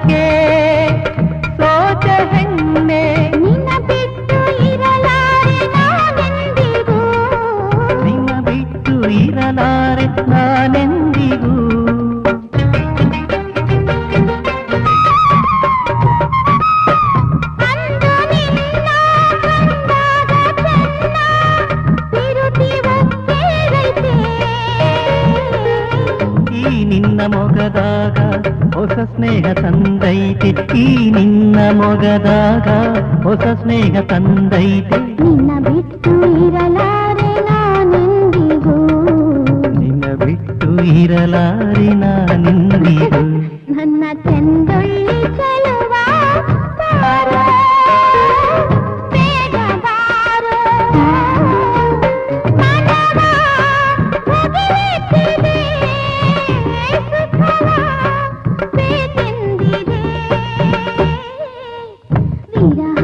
ಯಾಕೆ ಸೋತ ಹೆಣ್ಣೆ ನಿನ್ನ ಬಿಟ್ಟು ಇರಲಾರೆ ನಾನೆಂದಿಗೂ ನಿನ್ನ ಬಿಟ್ಟು ಇರಲಾರೆ ನಾನೆಂದಿಗೂ ನಿನ್ನ ಮೊಗದಾಗ ಹೊಸ ಸ್ನೇಹ ತಂದೈತೆ ಈ ನಿನ್ನ ಮೊಗದಾಗ ಹೊಸ ಸ್ನೇಹ ತಂದೈತೆ ನಿನ್ನ ಬಿಟ್ಟು ಇರಲಾರೆ ನಾನೆಂದಿಗೂ ನಿನ್ನ ಬಿಟ್ಟು ಇರಲಾರೆ ನಾನೆಂದಿಗೂ ನನ್ನ ಚೆಂದೊಳ್ಳಿ ಚೆಲುವ ಬಾರೋ, ಬೇಗ ಬಾರೋ. ಮನವ ಮುಗಿಲೆತ್ತಿದೆ, ಸುಖವ ಬೇಕೆಂದಿದೆ. ವಿರಹ